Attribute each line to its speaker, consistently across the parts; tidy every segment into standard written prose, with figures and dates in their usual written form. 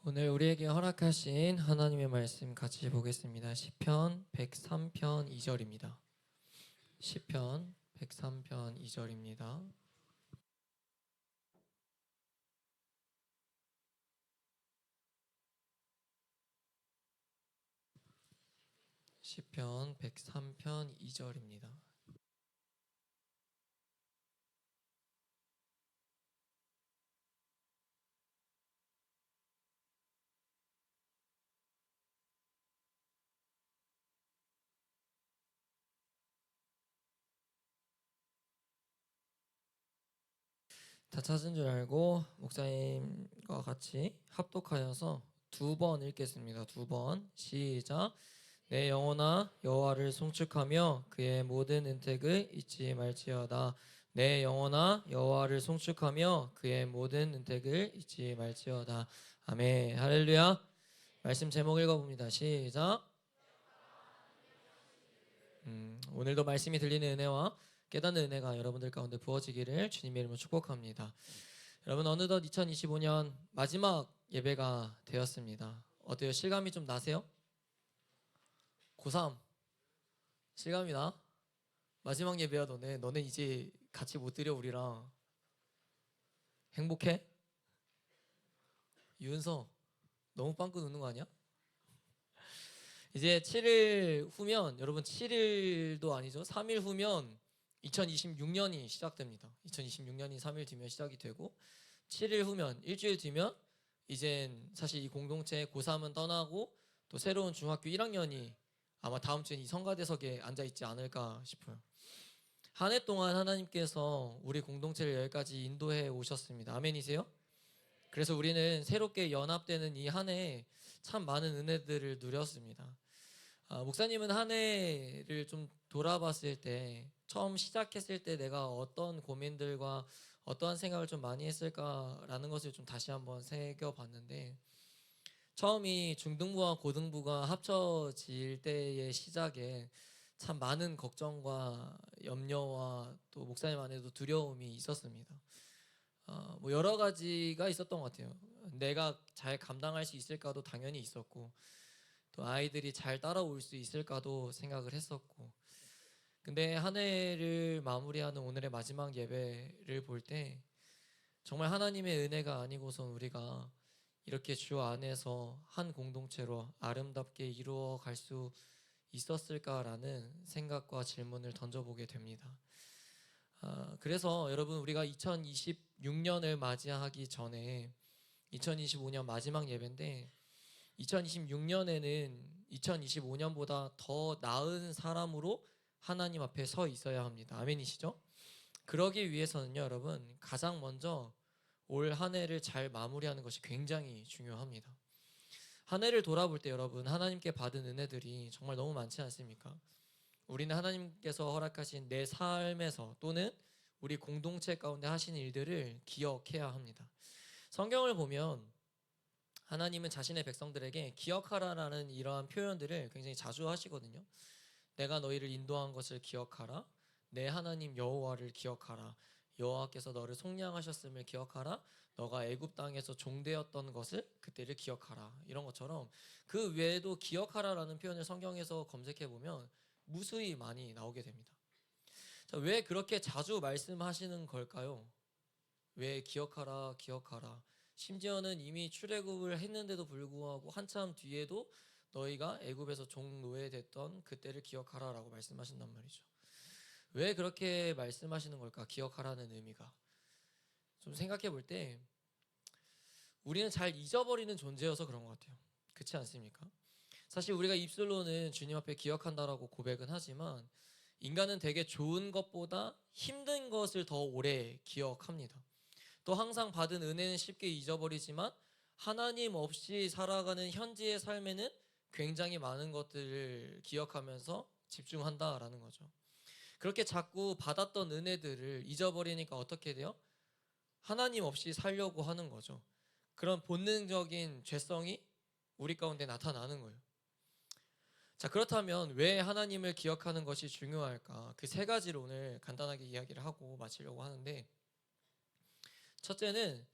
Speaker 1: 오늘 우리에게 허락하신 하나님의 말씀 같이 보겠습니다. 시편 103편 2절입니다. 시편 103편 2절입니다. 시편 103편 2절입니다. 다 찾은 줄 알고 목사님과 같이 합독하여서 두 번 읽겠습니다. 두 번 시작. 내 영혼아 여호와를 송축하며 그의 모든 은택을 잊지 말지어다. 내 영혼아 여호와를 송축하며 그의 모든 은택을 잊지 말지어다. 아멘. 할렐루야. 말씀 제목 읽어봅니다. 시작. 오늘도 말씀이 들리는 은혜와 깨닫는 은혜가 여러분들 가운데 부어지기를 주님의 이름으로 축복합니다. 여러분 어느덧 2025년 마지막 예배가 되었습니다. 어때요? 실감이 좀 나세요? 고3 실감이 나? 마지막 예배야 너네. 너네 이제 같이 못 드려 우리랑. 행복해? 유은서 너무 빵꾸 넣는 거 아니야? 이제 7일 후면 여러분 7일도 아니죠. 3일 후면 2026년이 시작됩니다. 2026년이 3일 뒤면 시작이 되고 7일 후면 일주일 뒤면 이젠 사실 이 공동체 고3은 떠나고 또 새로운 중학교 1학년이 아마 다음 주엔 이 성가대석에 앉아 있지 않을까 싶어요. 한 해 동안 하나님께서 우리 공동체를 여기까지 인도해 오셨습니다. 아멘이세요? 그래서 우리는 새롭게 연합되는 이 한 해 참 많은 은혜들을 누렸습니다. 목사님은 한 해를 좀 돌아봤을 때 처음 시작했을 때 내가 어떤 고민들과 어떠한 생각을 좀 많이 했을까라는 것을 좀 다시 한번 새겨봤는데 처음이 중등부와 고등부가 합쳐질 때의 시작에 참 많은 걱정과 염려와 또 목사님 안에도 두려움이 있었습니다. 뭐 여러 가지가 있었던 것 같아요. 내가 잘 감당할 수 있을까도 당연히 있었고 또 아이들이 잘 따라올 수 있을까도 생각을 했었고 근데 한 해를 마무리하는 오늘의 마지막 예배를 볼 때 정말 하나님의 은혜가 아니고선 우리가 이렇게 주 안에서 한 공동체로 아름답게 이루어 갈 수 있었을까라는 생각과 질문을 던져보게 됩니다. 그래서 여러분 우리가 2026년을 맞이하기 전에 2025년 마지막 예배인데 2026년에는 2025년보다 더 나은 사람으로 하나님 앞에 서 있어야 합니다. 아멘이시죠? 그러기 위해서는요, 여러분 가장 먼저 올 한 해를 잘 마무리하는 것이 굉장히 중요합니다. 한 해를 돌아볼 때 여러분 하나님께 받은 은혜들이 정말 너무 많지 않습니까? 우리는 하나님께서 허락하신 내 삶에서 또는 우리 공동체 가운데 하신 일들을 기억해야 합니다. 성경을 보면 하나님은 자신의 백성들에게 기억하라라는 이러한 표현들을 굉장히 자주 하시거든요. 내가 너희를 인도한 것을 기억하라. 내 하나님 여호와를 기억하라. 여호와께서 너를 속량하셨음을 기억하라. 너가 애굽 땅에서 종되었던 것을 그때를 기억하라. 이런 것처럼 그 외에도 기억하라라는 표현을 성경에서 검색해 보면 무수히 많이 나오게 됩니다. 자, 왜 그렇게 자주 말씀하시는 걸까요? 왜 기억하라, 기억하라. 심지어는 이미 출애굽을 했는데도 불구하고 한참 뒤에도 너희가 애굽에서 종노예됐던 그때를 기억하라라고 말씀하신단 말이죠. 왜 그렇게 말씀하시는 걸까? 기억하라는 의미가. 좀 생각해 볼 때 우리는 잘 잊어버리는 존재여서 그런 것 같아요. 그렇지 않습니까? 사실 우리가 입술로는 주님 앞에 기억한다라고 고백은 하지만 인간은 되게 좋은 것보다 힘든 것을 더 오래 기억합니다. 또 항상 받은 은혜는 쉽게 잊어버리지만 하나님 없이 살아가는 현지의 삶에는 굉장히 많은 것들을 기억하면서 집중한다라는 거죠. 그렇게 자꾸 받았던 은혜들을 잊어버리니까 어떻게 돼요? 하나님 없이 살려고 하는 거죠. 그런 본능적인 죄성이 우리 가운데 나타나는 거예요. 자, 그렇다면 왜 하나님을 기억하는 것이 중요할까? 그 세 가지를 오늘 간단하게 이야기를 하고 마치려고 하는데 첫째는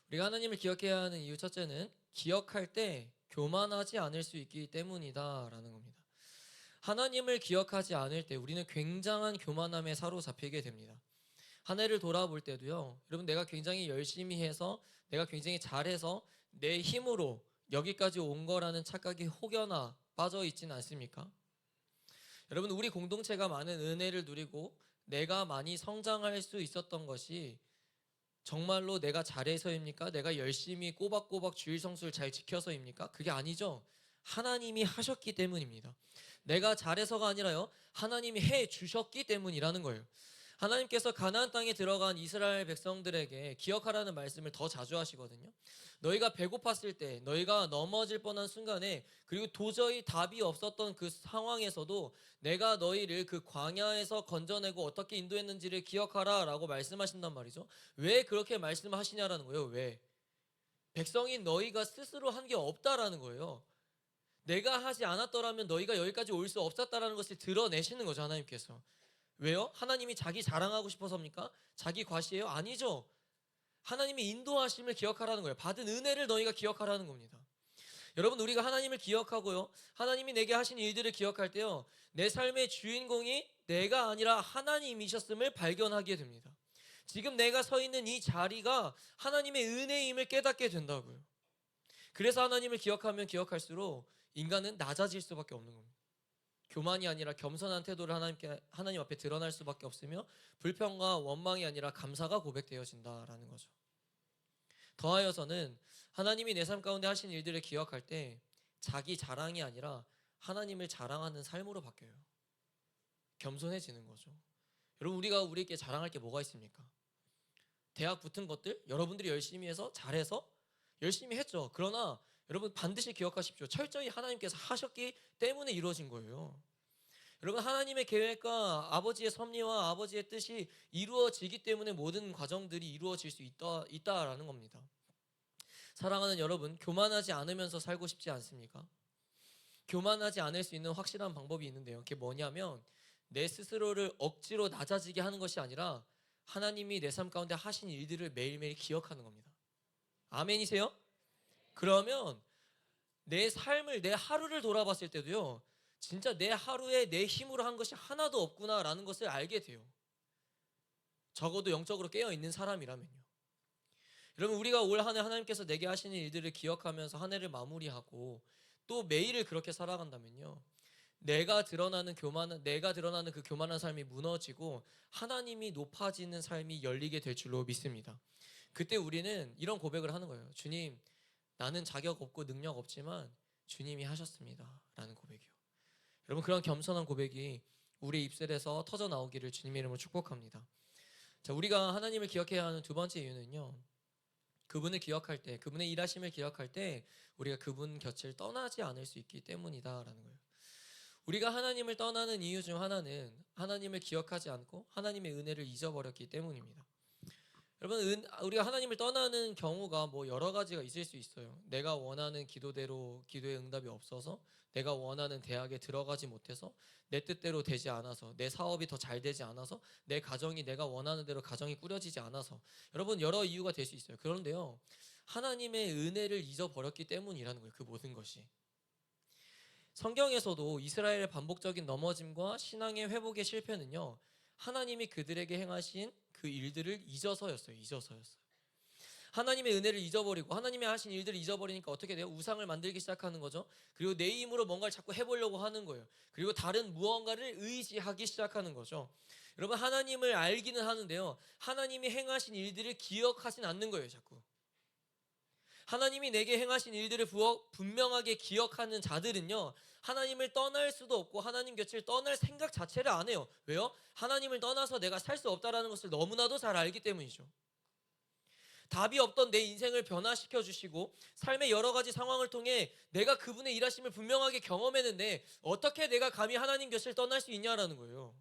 Speaker 1: 우리가 하나님을 기억해야 하는 이유 첫째는 기억할 때 교만하지 않을 수 있기 때문이다라는 겁니다. 하나님을 기억하지 않을 때 우리는 굉장한 교만함에 사로잡히게 됩니다. 한 해를 돌아볼 때도요. 여러분 내가 굉장히 열심히 해서 내가 굉장히 잘해서 내 힘으로 여기까지 온 거라는 착각이 혹여나 빠져 있지는 않습니까? 여러분 우리 공동체가 많은 은혜를 누리고 내가 많이 성장할 수 있었던 것이 정말로 내가 잘해서입니까? 내가 열심히 꼬박꼬박 주일 성수를 잘 지켜서입니까? 그게 아니죠. 하나님이 하셨기 때문입니다. 내가 잘해서가 아니라요. 하나님이 해 주셨기 때문이라는 거예요. 하나님께서 가나안 땅에 들어간 이스라엘 백성들에게 기억하라는 말씀을 더 자주 하시거든요. 너희가 배고팠을 때, 너희가 넘어질 뻔한 순간에, 그리고 도저히 답이 없었던 그 상황에서도 내가 너희를 그 광야에서 건져내고 어떻게 인도했는지를 기억하라 라고 말씀하신단 말이죠. 왜 그렇게 말씀하시냐라는 거예요. 왜? 백성인 너희가 스스로 한 게 없다라는 거예요. 내가 하지 않았더라면 너희가 여기까지 올 수 없었다라는 것을 드러내시는 거죠. 하나님께서. 왜요? 하나님이 자기 자랑하고 싶어서입니까? 자기 과시예요? 아니죠. 하나님이 인도하심을 기억하라는 거예요. 받은 은혜를 너희가 기억하라는 겁니다. 여러분 우리가 하나님을 기억하고요. 하나님이 내게 하신 일들을 기억할 때요. 내 삶의 주인공이 내가 아니라 하나님이셨음을 발견하게 됩니다. 지금 내가 서 있는 이 자리가 하나님의 은혜임을 깨닫게 된다고요. 그래서 하나님을 기억하면 기억할수록 인간은 낮아질 수밖에 없는 겁니다. 교만이 아니라 겸손한 태도를 하나님 앞에 드러날 수밖에 없으며 불평과 원망이 아니라 감사가 고백되어진다라는 거죠. 더하여서는 하나님이 내 삶 가운데 하신 일들을 기억할 때 자기 자랑이 아니라 하나님을 자랑하는 삶으로 바뀌어요. 겸손해지는 거죠. 여러분 우리가 우리에게 자랑할 게 뭐가 있습니까? 대학 붙은 것들 여러분들이 열심히 해서 잘해서 열심히 했죠. 그러나 여러분 반드시 기억하십시오. 철저히 하나님께서 하셨기 때문에 이루어진 거예요. 여러분 하나님의 계획과 아버지의 섭리와 아버지의 뜻이 이루어지기 때문에 모든 과정들이 이루어질 수 있다라는 겁니다. 사랑하는 여러분, 교만하지 않으면서 살고 싶지 않습니까? 교만하지 않을 수 있는 확실한 방법이 있는데요. 그게 뭐냐면 내 스스로를 억지로 낮아지게 하는 것이 아니라 하나님이 내 삶 가운데 하신 일들을 매일매일 기억하는 겁니다. 아멘이세요? 그러면 내 삶을 내 하루를 돌아봤을 때도요. 진짜 내 하루에 내 힘으로 한 것이 하나도 없구나라는 것을 알게 돼요. 적어도 영적으로 깨어있는 사람이라면요. 여러분 우리가 올 한 해 하나님께서 내게 하시는 일들을 기억하면서 한 해를 마무리하고 또 매일을 그렇게 살아간다면요. 내가 드러나는 그 교만한 삶이 무너지고 하나님이 높아지는 삶이 열리게 될 줄로 믿습니다. 그때 우리는 이런 고백을 하는 거예요. 주님, 나는 자격 없고 능력 없지만 주님이 하셨습니다. 라는 고백이요. 여러분 그런 겸손한 고백이 우리 입술에서 터져 나오기를 주님의 이름으로 축복합니다. 자, 우리가 하나님을 기억해야 하는 두 번째 이유는요. 그분을 기억할 때, 그분의 일하심을 기억할 때 우리가 그분 곁을 떠나지 않을 수 있기 때문이다라는 거예요. 우리가 하나님을 떠나는 이유 중 하나는 하나님을 기억하지 않고 하나님의 은혜를 잊어버렸기 때문입니다. 여러분 우리가 하나님을 떠나는 경우가 뭐 여러 가지가 있을 수 있어요. 내가 원하는 기도대로 기도의 응답이 없어서, 내가 원하는 대학에 들어가지 못해서, 내 뜻대로 되지 않아서, 내 사업이 더 잘 되지 않아서, 내 가정이 내가 원하는 대로 가정이 꾸려지지 않아서, 여러분 여러 이유가 될 수 있어요. 그런데요, 하나님의 은혜를 잊어버렸기 때문이라는 거예요. 그 모든 것이. 성경에서도 이스라엘의 반복적인 넘어짐과 신앙의 회복의 실패는요, 하나님이 그들에게 행하신 그 일들을 잊어서였어요. 하나님의 은혜를 잊어버리고 하나님이 하신 일들을 잊어버리니까 어떻게 돼요? 우상을 만들기 시작하는 거죠. 그리고 내 힘으로 뭔가를 자꾸 해보려고 하는 거예요. 그리고 다른 무언가를 의지하기 시작하는 거죠. 여러분 하나님을 알기는 하는데요, 하나님이 행하신 일들을 기억하진 않는 거예요. 자꾸 하나님이 내게 행하신 일들을 분명하게 기억하는 자들은요, 하나님을 떠날 수도 없고 하나님 곁을 떠날 생각 자체를 안 해요. 왜요? 하나님을 떠나서 내가 살 수 없다는 것을 너무나도 잘 알기 때문이죠. 답이 없던 내 인생을 변화시켜 주시고 삶의 여러 가지 상황을 통해 내가 그분의 일하심을 분명하게 경험했는데 어떻게 내가 감히 하나님 곁을 떠날 수 있냐라는 거예요.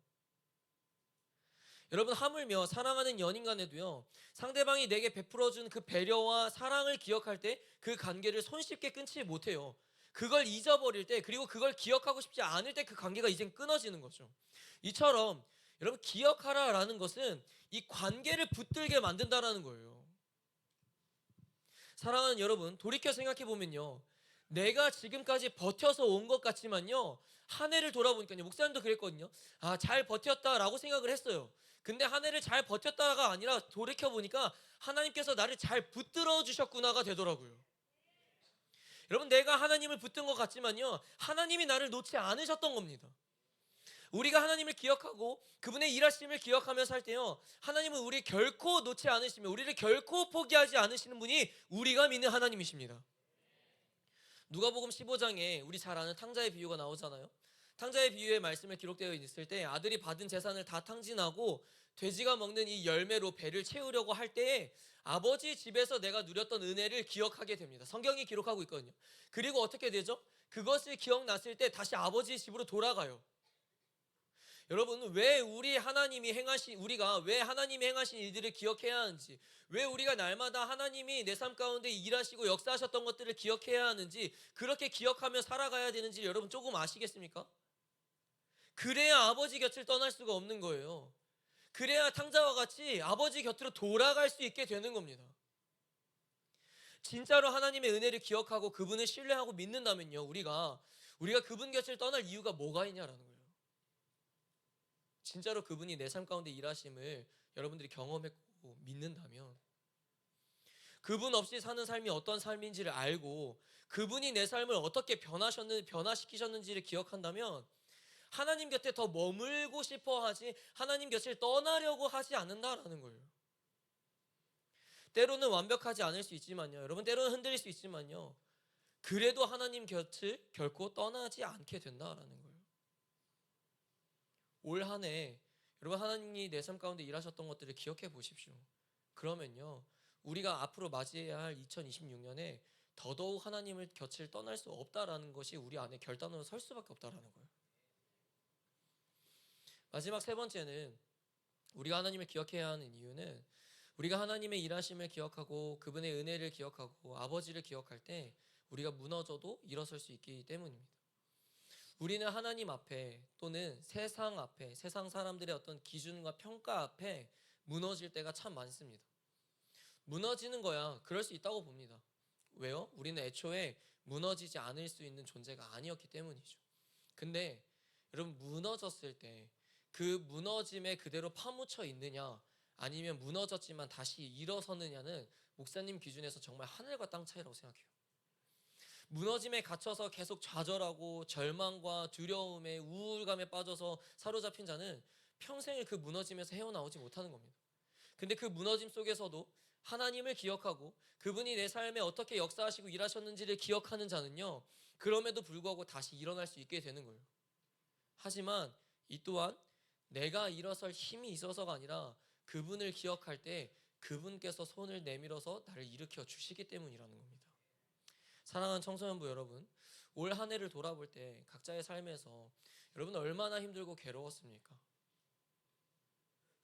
Speaker 1: 여러분 하물며 사랑하는 연인 간에도요, 상대방이 내게 베풀어준 그 배려와 사랑을 기억할 때 그 관계를 손쉽게 끊지 못해요. 그걸 잊어버릴 때, 그리고 그걸 기억하고 싶지 않을 때 그 관계가 이젠 끊어지는 거죠. 이처럼 여러분 기억하라라는 것은 이 관계를 붙들게 만든다라는 거예요. 사랑하는 여러분, 돌이켜 생각해 보면요, 내가 지금까지 버텨서 온 것 같지만요, 한 해를 돌아보니까요, 목사님도 그랬거든요. 아, 잘 버텼다라고 생각을 했어요. 근데 한 해를 잘 버텼다가 아니라 돌이켜 보니까 하나님께서 나를 잘 붙들어 주셨구나가 되더라고요. 여러분, 내가 하나님을 붙든 것 같지만요, 하나님이 나를 놓지 않으셨던 겁니다. 우리가 하나님을 기억하고 그분의 일하심을 기억하며 살 때요, 하나님은 우리 결코 놓지 않으시며 우리를 결코 포기하지 않으시는 분이 우리가 믿는 하나님이십니다. 누가복음 15장에 우리 잘 아는 탕자의 비유가 나오잖아요. 탕자의 비유의 말씀을 기록되어 있을 때 아들이 받은 재산을 다 탕진하고 돼지가 먹는 이 열매로 배를 채우려고 할 때에 아버지 집에서 내가 누렸던 은혜를 기억하게 됩니다. 성경이 기록하고 있거든요. 그리고 어떻게 되죠? 그것을 기억났을 때 다시 아버지 집으로 돌아가요. 여러분, 왜 우리가 왜 하나님이 행하신 일들을 기억해야 하는지, 왜 우리가 날마다 하나님이 내 삶 가운데 일하시고 역사하셨던 것들을 기억해야 하는지, 그렇게 기억하며 살아가야 되는지 여러분 조금 아시겠습니까? 그래야 아버지 곁을 떠날 수가 없는 거예요. 그래야 탕자와 같이 아버지 곁으로 돌아갈 수 있게 되는 겁니다. 진짜로 하나님의 은혜를 기억하고 그분을 신뢰하고 믿는다면요, 우리가 그분 곁을 떠날 이유가 뭐가 있냐라는 거예요. 진짜로 그분이 내 삶 가운데 일하심을 여러분들이 경험했고 믿는다면, 그분 없이 사는 삶이 어떤 삶인지를 알고 그분이 내 삶을 어떻게 변화시키셨는지를 기억한다면, 하나님 곁에 더 머물고 싶어 하지 하나님 곁을 떠나려고 하지 않는다라는 거예요. 때로는 완벽하지 않을 수 있지만요, 여러분, 때로는 흔들릴 수 있지만요, 그래도 하나님 곁을 결코 떠나지 않게 된다라는 거예요. 올 한 해 여러분, 하나님이 내 삶 가운데 일하셨던 것들을 기억해 보십시오. 그러면요, 우리가 앞으로 맞이해야 할 2026년에 더더욱 하나님을 곁을 떠날 수 없다라는 것이 우리 안에 결단으로 설 수밖에 없다라는 거예요. 마지막 세 번째는, 우리가 하나님을 기억해야 하는 이유는, 우리가 하나님의 일하심을 기억하고 그분의 은혜를 기억하고 아버지를 기억할 때 우리가 무너져도 일어설 수 있기 때문입니다. 우리는 하나님 앞에 또는 세상 앞에, 세상 사람들의 어떤 기준과 평가 앞에 무너질 때가 참 많습니다. 무너지는 거야, 그럴 수 있다고 봅니다. 왜요? 우리는 애초에 무너지지 않을 수 있는 존재가 아니었기 때문이죠. 근데 여러분, 무너졌을 때 그 무너짐에 그대로 파묻혀 있느냐, 아니면 무너졌지만 다시 일어서느냐는 목사님 기준에서 정말 하늘과 땅 차이라고 생각해요. 무너짐에 갇혀서 계속 좌절하고 절망과 두려움에 우울감에 빠져서 사로잡힌 자는 평생을 그 무너짐에서 헤어나오지 못하는 겁니다. 근데 그 무너짐 속에서도 하나님을 기억하고 그분이 내 삶에 어떻게 역사하시고 일하셨는지를 기억하는 자는요, 그럼에도 불구하고 다시 일어날 수 있게 되는 거예요. 하지만 이 또한 내가 일어설 힘이 있어서가 아니라 그분을 기억할 때 그분께서 손을 내밀어서 나를 일으켜 주시기 때문이라는 겁니다. 사랑하는 청소년부 여러분, 올 한 해를 돌아볼 때 각자의 삶에서 여러분 얼마나 힘들고 괴로웠습니까?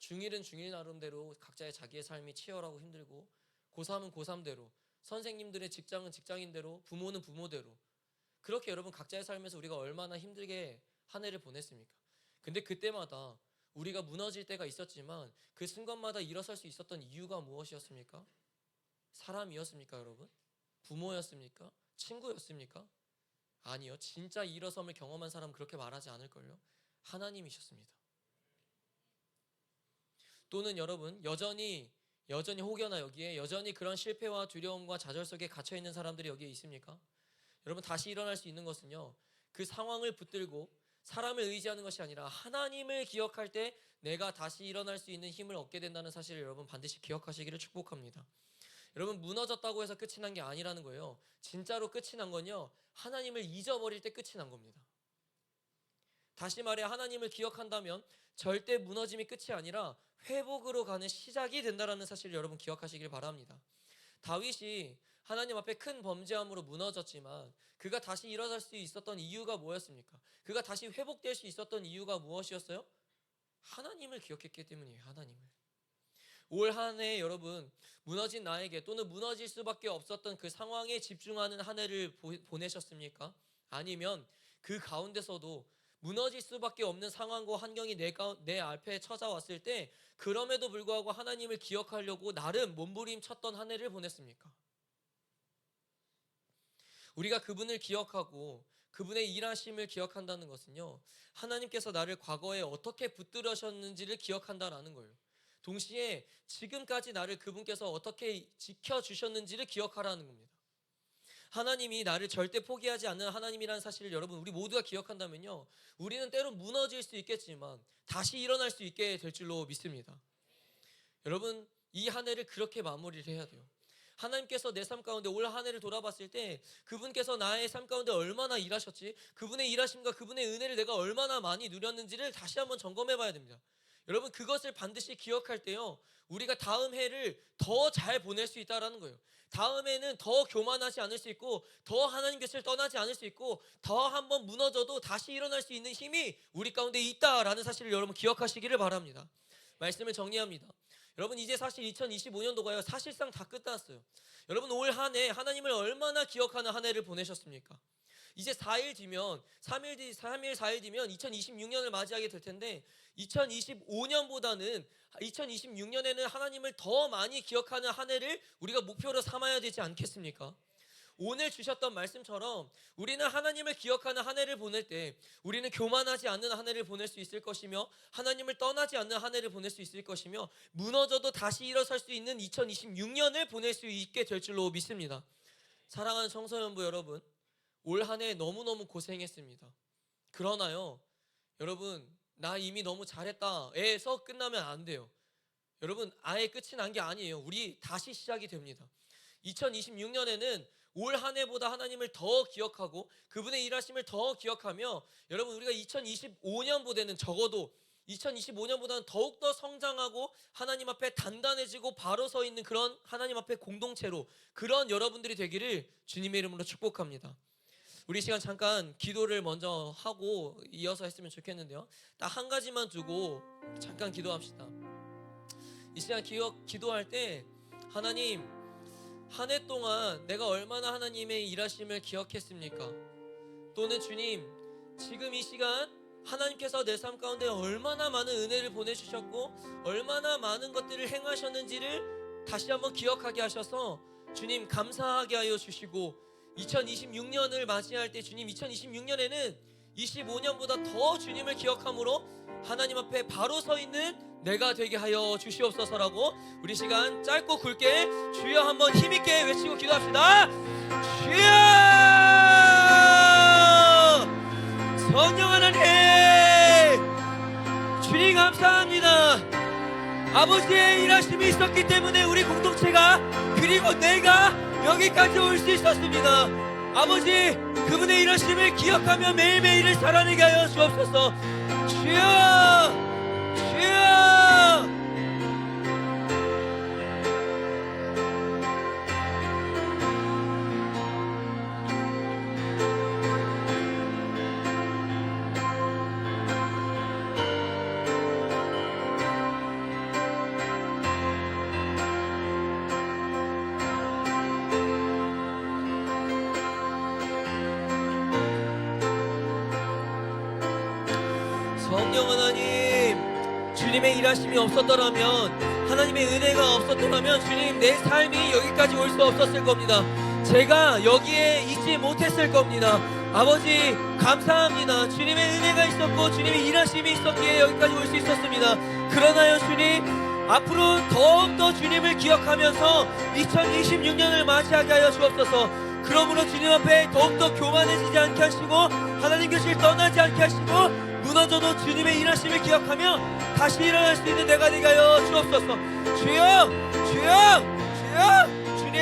Speaker 1: 중1은 중1 나름대로 각자의 자기의 삶이 치열하고 힘들고, 고3은 고3대로, 선생님들의 직장은 직장인대로, 부모는 부모대로, 그렇게 여러분 각자의 삶에서 우리가 얼마나 힘들게 한 해를 보냈습니까? 근데 그때마다 우리가 무너질 때가 있었지만 그 순간마다 일어설 수 있었던 이유가 무엇이었습니까? 사람이었습니까, 여러분? 부모였습니까? 친구였습니까? 아니요. 진짜 일어섬을 경험한 사람은 그렇게 말하지 않을걸요. 하나님이셨습니다. 또는 여러분, 여전히 혹여나 여기에 여전히 그런 실패와 두려움과 좌절 속에 갇혀 있는 사람들이 여기에 있습니까? 여러분, 다시 일어날 수 있는 것은요, 그 상황을 붙들고 사람을 의지하는 것이 아니라 하나님을 기억할 때 내가 다시 일어날 수 있는 힘을 얻게 된다는 사실을 여러분 반드시 기억하시기를 축복합니다. 여러분, 무너졌다고 해서 끝이 난 게 아니라는 거예요. 진짜로 끝이 난 건요, 하나님을 잊어버릴 때 끝이 난 겁니다. 다시 말해, 하나님을 기억한다면 절대 무너짐이 끝이 아니라 회복으로 가는 시작이 된다는 사실을 여러분 기억하시길 바랍니다. 다윗이 하나님 앞에 큰 범죄함으로 무너졌지만 그가 다시 일어날 수 있었던 이유가 뭐였습니까? 그가 다시 회복될 수 있었던 이유가 무엇이었어요? 하나님을 기억했기 때문이에요. 하나님을. 올 한 해 여러분, 무너진 나에게 또는 무너질 수밖에 없었던 그 상황에 집중하는 한 해를 보내셨습니까? 아니면 그 가운데서도 무너질 수밖에 없는 상황과 환경이 내 앞에 찾아왔을 때 그럼에도 불구하고 하나님을 기억하려고 나름 몸부림쳤던 한 해를 보냈습니까? 우리가 그분을 기억하고 그분의 일하심을 기억한다는 것은요, 하나님께서 나를 과거에 어떻게 붙들으셨는지를 기억한다라는 거예요. 동시에 지금까지 나를 그분께서 어떻게 지켜주셨는지를 기억하라는 겁니다. 하나님이 나를 절대 포기하지 않는 하나님이라는 사실을 여러분 우리 모두가 기억한다면요, 우리는 때로 무너질 수 있겠지만 다시 일어날 수 있게 될 줄로 믿습니다. 여러분, 이 한 해를 그렇게 마무리를 해야 돼요. 하나님께서 내 삶 가운데 올 한 해를 돌아봤을 때 그분께서 나의 삶 가운데 얼마나 일하셨지, 그분의 일하심과 그분의 은혜를 내가 얼마나 많이 누렸는지를 다시 한번 점검해 봐야 됩니다. 여러분, 그것을 반드시 기억할 때요, 우리가 다음 해를 더 잘 보낼 수 있다라는 거예요. 다음 해는 더 교만하지 않을 수 있고, 더 하나님 곁을 떠나지 않을 수 있고, 더 한번 무너져도 다시 일어날 수 있는 힘이 우리 가운데 있다라는 사실을 여러분 기억하시기를 바랍니다. 말씀을 정리합니다. 여러분, 이제 사실 2025년도가요 사실상 다 끝났어요. 여러분, 올 한 해 하나님을 얼마나 기억하는 한 해를 보내셨습니까? 이제 4일 뒤면 3일 4일 뒤면 2026년을 맞이하게 될 텐데, 2026년에는 하나님을 더 많이 기억하는 한 해를 우리가 목표로 삼아야 되지 않겠습니까? 오늘 주셨던 말씀처럼 우리는 하나님을 기억하는 한 해를 보낼 때 우리는 교만하지 않는 한 해를 보낼 수 있을 것이며, 하나님을 떠나지 않는 한 해를 보낼 수 있을 것이며, 무너져도 다시 일어설 수 있는 2026년을 보낼 수 있게 될 줄로 믿습니다. 사랑하는 청소년부 여러분, 올 한 해 너무너무 고생했습니다. 그러나요, 여러분, 나 이미 너무 잘했다 에서 끝나면 안 돼요. 여러분, 아예 끝이 난 게 아니에요. 우리 다시 시작이 됩니다. 2026년에는 올 한 해보다 하나님을 더 기억하고 그분의 일하심을 더 기억하며, 여러분, 우리가 2025년보다는 적어도 2025년보다는 더욱더 성장하고 하나님 앞에 단단해지고 바로 서 있는 그런 하나님 앞에 공동체로, 그런 여러분들이 되기를 주님의 이름으로 축복합니다. 우리 시간 잠깐 기도를 먼저 하고 이어서 했으면 좋겠는데요, 딱 한 가지만 두고 잠깐 기도합시다. 이 시간 기도할 때, 하나님, 한 해 동안 내가 얼마나 하나님의 일하심을 기억했습니까? 또는 주님, 지금 이 시간 하나님께서 내 삶 가운데 얼마나 많은 은혜를 보내주셨고 얼마나 많은 것들을 행하셨는지를 다시 한번 기억하게 하셔서 주님 감사하게 하여 주시고, 2026년을 맞이할 때 주님, 2026년에는 25년보다 더 주님을 기억함으로 하나님 앞에 바로 서 있는 내가 되게 하여 주시옵소서라고 우리 시간 짧고 굵게 주여 한번 힘있게 외치고 기도합시다. 주여! 성령 하나님, 주님 감사합니다. 아버지의 일하심이 있었기 때문에 우리 공동체가, 그리고 내가 여기까지 올 수 있었습니다. 아버지, 그분의 일하심을 기억하며 매일매일을 살아내게 하여 주옵소서. 주여, 주여. 성령 하나님, 주님의 일하심이 없었더라면, 하나님의 은혜가 없었더라면 주님, 내 삶이 여기까지 올 수 없었을 겁니다. 제가 여기에 있지 못했을 겁니다. 아버지 감사합니다. 주님의 은혜가 있었고 주님의 일하심이 있었기에 여기까지 올 수 있었습니다. 그러나요 주님, 앞으로 더욱더 주님을 기억하면서 2026년을 맞이하게 하여 주옵소서. 그러므로 주님 앞에 더욱더 교만해지지 않게 하시고 하나님 곁을 떠나지 않게 하시고, 무너져도 주님의 일하심을 기억하며 다시 일어날 수 있는 내가 되게 하여 주옵소서. 주여, 주여, 주여, 주님.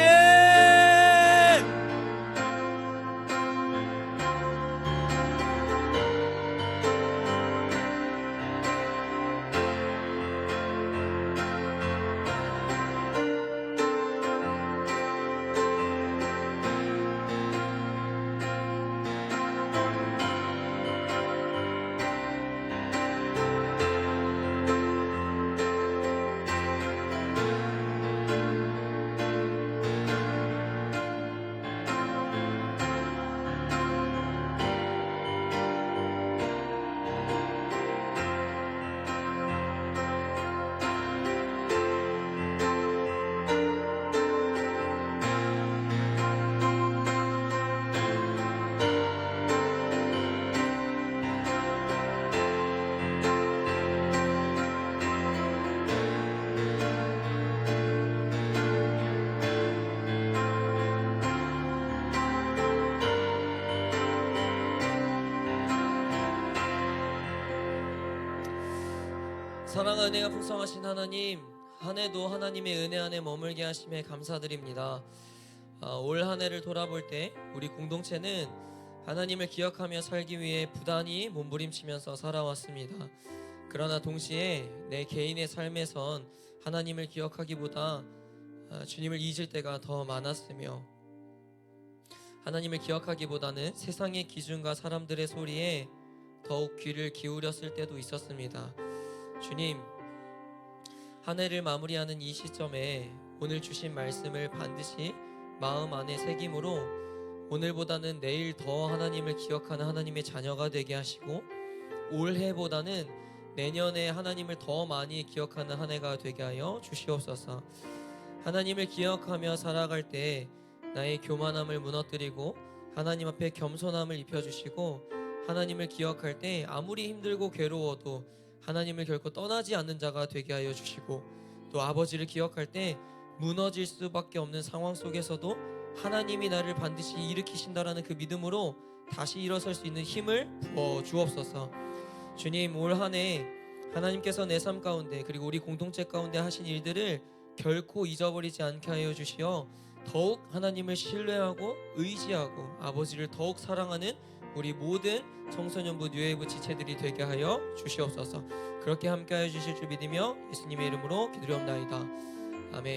Speaker 1: 사랑과 은혜가 풍성하신 하나님, 한 해도 하나님의 은혜 안에 머물게 하심에 감사드립니다. 올 한 해를 돌아볼 때 우리 공동체는 하나님을 기억하며 살기 위해 부단히 몸부림치면서 살아왔습니다. 그러나 동시에 내 개인의 삶에선 하나님을 기억하기보다 주님을 잊을 때가 더 많았으며, 하나님을 기억하기보다는 세상의 기준과 사람들의 소리에 더욱 귀를 기울였을 때도 있었습니다. 주님, 한 해를 마무리하는 이 시점에 오늘 주신 말씀을 반드시 마음 안에 새김으로 오늘보다는 내일 더 하나님을 기억하는 하나님의 자녀가 되게 하시고, 올해보다는 내년에 하나님을 더 많이 기억하는 한 해가 되게 하여 주시옵소서. 하나님을 기억하며 살아갈 때 나의 교만함을 무너뜨리고 하나님 앞에 겸손함을 입혀주시고, 하나님을 기억할 때 아무리 힘들고 괴로워도 하나님을 결코 떠나지 않는 자가 되게 하여 주시고, 또 아버지를 기억할 때 무너질 수밖에 없는 상황 속에서도 하나님이 나를 반드시 일으키신다라는 그 믿음으로 다시 일어설 수 있는 힘을 부어 주옵소서. 주님, 올 한 해 하나님께서 내 삶 가운데 그리고 우리 공동체 가운데 하신 일들을 결코 잊어버리지 않게 하여 주시어 더욱 하나님을 신뢰하고 의지하고 아버지를 더욱 사랑하는 우리 모든 청소년부 뉴웨이브 지체들이 되게 하여 주시옵소서. 그렇게 함께 하여 주실 줄 믿으며 예수님의 이름으로 기도드리옵나이다. 아멘.